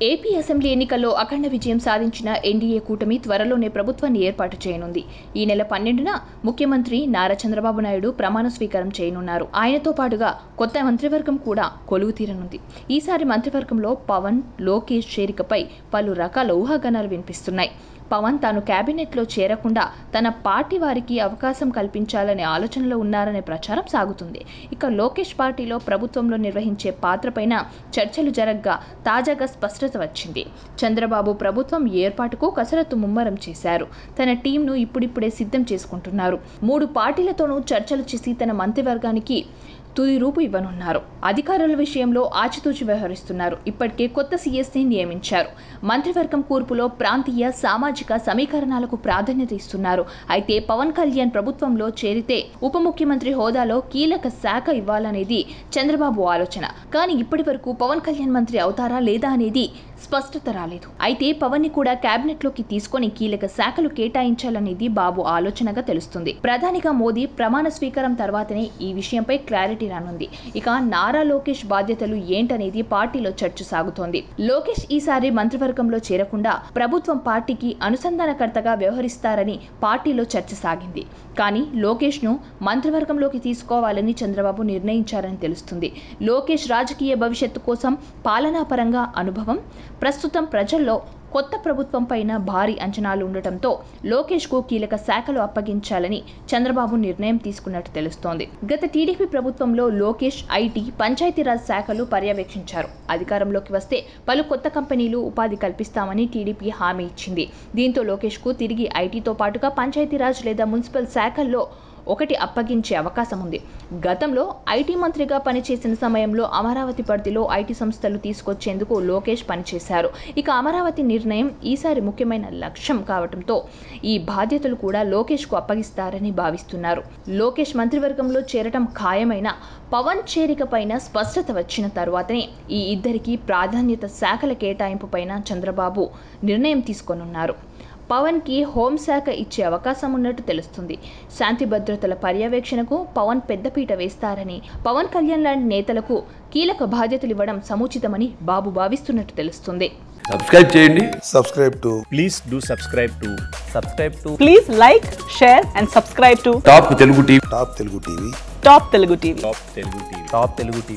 AP assembly ఎన్నికల్లో అఖండ విజయం సాధించిన ఎన్డీఏ కూటమి త్వరలోనే ప్రభుత్వాన్ని ఏర్పాటు చేయనుంది. ఈ నెల 12న ముఖ్యమంత్రి నారా చంద్రబాబు నాయుడు ప్రమాణ స్వీకారం చేయనున్నారు. ఆయనతో పాటుగా కొత్త మంత్రివర్గం కూడా కొలువు తీరనుంది. ఈసారి మంత్రివర్గంలో పవన్, లోకేష్ చేరికపై పలు రకాల ఊహాగానాలు వినిపిస్తున్నాయి. పవన్ తాను కేబినెట్లో చేరకుండా తన పార్టీ వారికి అవకాశం కల్పించాలనే ఆలోచనలో ఉన్నారనే ప్రచారం సాగుతుంది. ఇక లోకేష్ పార్టీలో ప్రభుత్వంలో నిర్వహించే పాత్రపైన చర్చలు జరగ్గా తాజాగా స్పష్టత వచ్చింది. చంద్రబాబు ప్రభుత్వం ఏర్పాటుకు కసరత్తు ముమ్మరం చేశారు. తన టీంను ఇప్పుడిప్పుడే సిద్ధం చేసుకుంటున్నారు. 3 పార్టీలతోనూ చర్చలు చేసి తన మంత్రివర్గానికి తుది రూపు ఇవ్వనున్నారు. అధికారుల విషయంలో ఆచితూచి వ్యవహరిస్తున్నారు. ఇప్పటికే కొత్త సీఎస్ని నియమించారు. మంత్రివర్గం కూర్పులో ప్రాంతీయ, సామాజిక సమీకరణాలకు ప్రాధాన్యత ఇస్తున్నారు. అయితే పవన్ కళ్యాణ్ ప్రభుత్వంలో చేరితే ఉప ముఖ్యమంత్రి హోదాలో కీలక శాఖ ఇవ్వాలనేది చంద్రబాబు ఆలోచన. కానీ ఇప్పటి వరకు పవన్ కళ్యాణ్ మంత్రి అవుతారా లేదా అనేది స్పష్టత రాలేదు. అయితే పవన్ ని కూడా కేబినెట్ లోకి తీసుకొని కీలక శాఖలు కేటాయించాలనేది బాబు ఆలోచనగా తెలుస్తుంది. ప్రధానిగా మోదీ ప్రమాణ స్వీకారం తర్వాతనే ఈ విషయంపై క్లారిటీ రానుంది. ఇక నారా లోకేష్ బాధ్యతలు ఏంటనేది పార్టీలో చర్చ సాగుతోంది. లోకేష్ ఈసారి మంత్రివర్గంలో చేరకుండా ప్రభుత్వం పార్టీకి అనుసంధానకర్తగా వ్యవహరిస్తారని పార్టీలో చర్చ సాగింది. కానీ లోకేష్ ను మంత్రివర్గంలోకి తీసుకోవాలని చంద్రబాబు నిర్ణయించారని తెలుస్తుంది. లోకేష్ రాజకీయ భవిష్యత్తు కోసం పాలనాపరంగా అనుభవం, ప్రస్తుతం ప్రజల్లో కొత్త ప్రభుత్వం పైన భారీ అంచనాలు ఉండటంతో లోకేష్ కు కీలక శాఖలు అప్పగించాలని చంద్రబాబు నిర్ణయం తీసుకున్నట్టు తెలుస్తోంది. గత టీడీపీ ప్రభుత్వంలో లోకేష్ ఐటీ, పంచాయతీరాజ్ శాఖలు పర్యవేక్షించారు. అధికారంలోకి వస్తే పలు కొత్త కంపెనీలు ఉపాధి కల్పిస్తామని టీడీపీ హామీ ఇచ్చింది. దీంతో లోకేష్ కు తిరిగి ఐటీతో పాటుగా పంచాయతీరాజ్ లేదా మున్సిపల్ శాఖల్లో ఒకటి అప్పగించే అవకాశం ఉంది. గతంలో ఐటీ మంత్రిగా పనిచేసిన సమయంలో అమరావతి పరిధిలో ఐటీ సంస్థలు తీసుకొచ్చేందుకు లోకేష్ పనిచేశారు. ఇక అమరావతి నిర్ణయం ఈసారి ముఖ్యమైన లక్ష్యం కావడంతో ఈ బాధ్యతలు కూడా లోకేష్ కు అప్పగిస్తారని భావిస్తున్నారు. లోకేష్ మంత్రివర్గంలో చేరటం ఖాయమైన పవన్ చేరిక పైన స్పష్టత వచ్చిన తరువాతనే ఈ ఇద్దరికి ప్రాధాన్యత శాఖల కేటాయింపు పైన చంద్రబాబు నిర్ణయం తీసుకోనున్నారు. పవన్ కి హోంశాఖ ఇచ్చే అవకాశం ఉన్నట్టు తెలుస్తుంది. శాంతి భద్రతల పర్యవేక్షణకు పవన్ పెద్దపీట వేస్తారని, పవన్ కళ్యాణ్ లాంటి నేతలకు కీలక బాధ్యతలు ఇవ్వడం సముచితమని బాబు భావిస్తున్నట్టు తెలుస్తుంది. సబ్స్క్రైబ్ చేయండి. Please like, share and subscribe to top Telugu TV. Top Telugu TV.